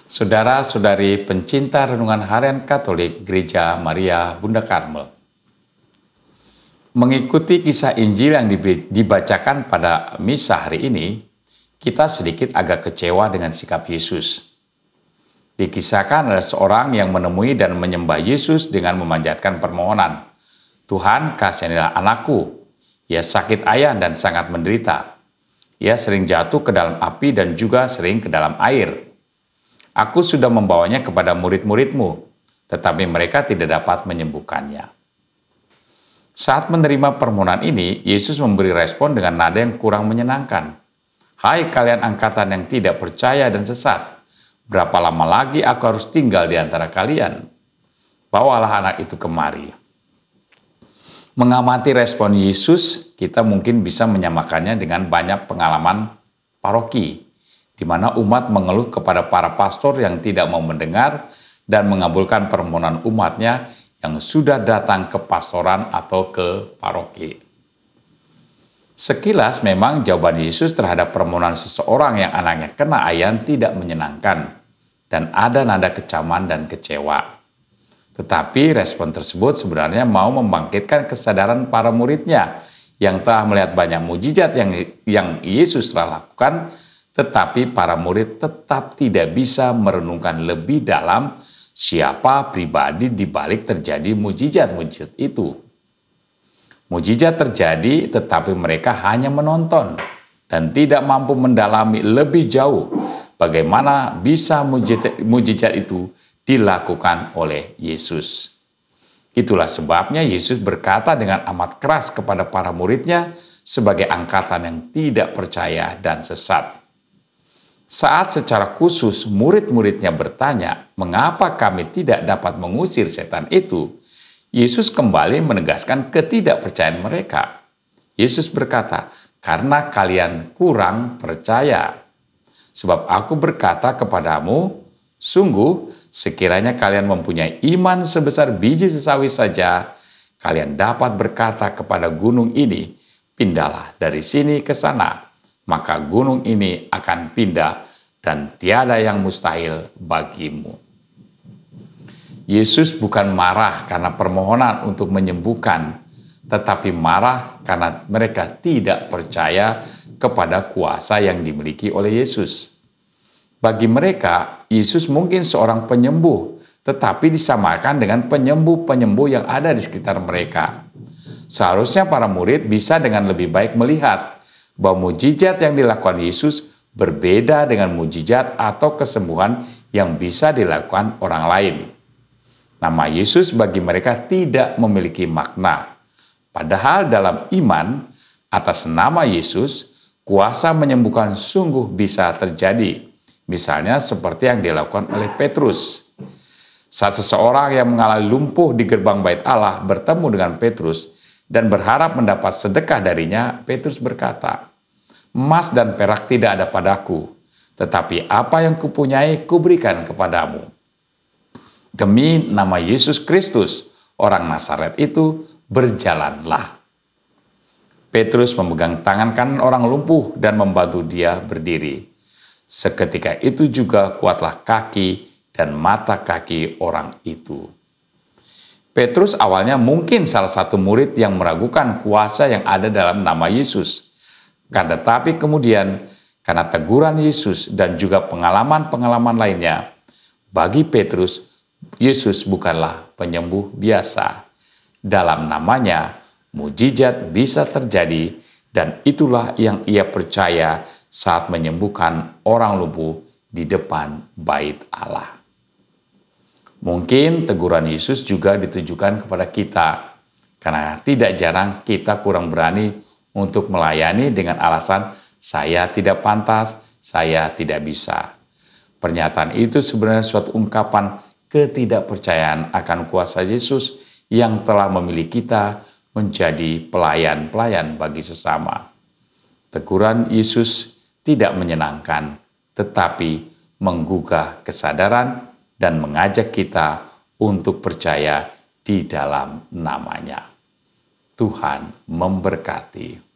Saudara-saudari pencinta renungan harian Katolik Gereja Maria Bunda Karmel. Mengikuti kisah Injil yang dibacakan pada misa hari ini, kita sedikit agak kecewa dengan sikap Yesus. Dikisahkan ada seorang yang menemui dan menyembah Yesus dengan memanjatkan permohonan. Tuhan, kasihanilah anakku. Ia sakit ayah dan sangat menderita. Ia sering jatuh ke dalam api dan juga sering ke dalam air. Aku sudah membawanya kepada murid-muridmu, tetapi mereka tidak dapat menyembuhkannya. Saat menerima permohonan ini, Yesus memberi respon dengan nada yang kurang menyenangkan. Hai kalian angkatan yang tidak percaya dan sesat, berapa lama lagi aku harus tinggal di antara kalian? Bawalah anak itu kemari. Mengamati respon Yesus, kita mungkin bisa menyamakannya dengan banyak pengalaman paroki, di mana umat mengeluh kepada para pastor yang tidak mau mendengar dan mengabulkan permohonan umatnya yang sudah datang ke pastoran atau ke paroki. Sekilas memang jawaban Yesus terhadap permohonan seseorang yang anaknya kena ayan tidak menyenangkan dan ada nada kecaman dan kecewa. Tetapi respon tersebut sebenarnya mau membangkitkan kesadaran para muridnya yang telah melihat banyak mujizat yang Yesus telah lakukan, tetapi para murid tetap tidak bisa merenungkan lebih dalam siapa pribadi di balik terjadi mujizat-mujizat itu. Mujizat terjadi tetapi mereka hanya menonton dan tidak mampu mendalami lebih jauh bagaimana bisa mujizat itu dilakukan oleh Yesus. Itulah sebabnya Yesus berkata dengan amat keras kepada para muridnya sebagai angkatan yang tidak percaya dan sesat. Saat secara khusus murid-muridnya bertanya, mengapa kami tidak dapat mengusir setan itu? Yesus kembali menegaskan ketidakpercayaan mereka. Yesus berkata, karena kalian kurang percaya. Sebab aku berkata kepadamu, sungguh sekiranya kalian mempunyai iman sebesar biji sesawi saja, kalian dapat berkata kepada gunung ini, pindahlah dari sini ke sana. Maka gunung ini akan pindah dan tiada yang mustahil bagimu. Yesus bukan marah karena permohonan untuk menyembuhkan, tetapi marah karena mereka tidak percaya kepada kuasa yang dimiliki oleh Yesus. Bagi mereka, Yesus mungkin seorang penyembuh, tetapi disamakan dengan penyembuh-penyembuh yang ada di sekitar mereka. Seharusnya para murid bisa dengan lebih baik melihat bahwa mujizat yang dilakukan Yesus berbeda dengan mujizat atau kesembuhan yang bisa dilakukan orang lain. Nama Yesus bagi mereka tidak memiliki makna. Padahal dalam iman, atas nama Yesus, kuasa menyembuhkan sungguh bisa terjadi. Misalnya seperti yang dilakukan oleh Petrus. Saat seseorang yang mengalami lumpuh di gerbang bait Allah bertemu dengan Petrus dan berharap mendapat sedekah darinya, Petrus berkata, emas dan perak tidak ada padaku, tetapi apa yang kupunyai kuberikan kepadamu. Demi nama Yesus Kristus, orang Nazaret itu, berjalanlah. Petrus memegang tangan kanan orang lumpuh dan membantu dia berdiri. Seketika itu juga kuatlah kaki dan mata kaki orang itu. Petrus awalnya mungkin salah satu murid yang meragukan kuasa yang ada dalam nama Yesus. Tetapi kemudian karena teguran Yesus dan juga pengalaman-pengalaman lainnya, bagi Petrus, Yesus bukanlah penyembuh biasa. Dalam namanya, mujizat bisa terjadi dan itulah yang ia percaya saat menyembuhkan orang lumpuh di depan bait Allah. Mungkin teguran Yesus juga ditujukan kepada kita, karena tidak jarang kita kurang berani untuk melayani dengan alasan saya tidak pantas, saya tidak bisa. Pernyataan itu sebenarnya suatu ungkapan ketidakpercayaan akan kuasa Yesus yang telah memilih kita menjadi pelayan-pelayan bagi sesama. Teguran Yesus tidak menyenangkan, tetapi menggugah kesadaran dan mengajak kita untuk percaya di dalam namanya. Tuhan memberkati.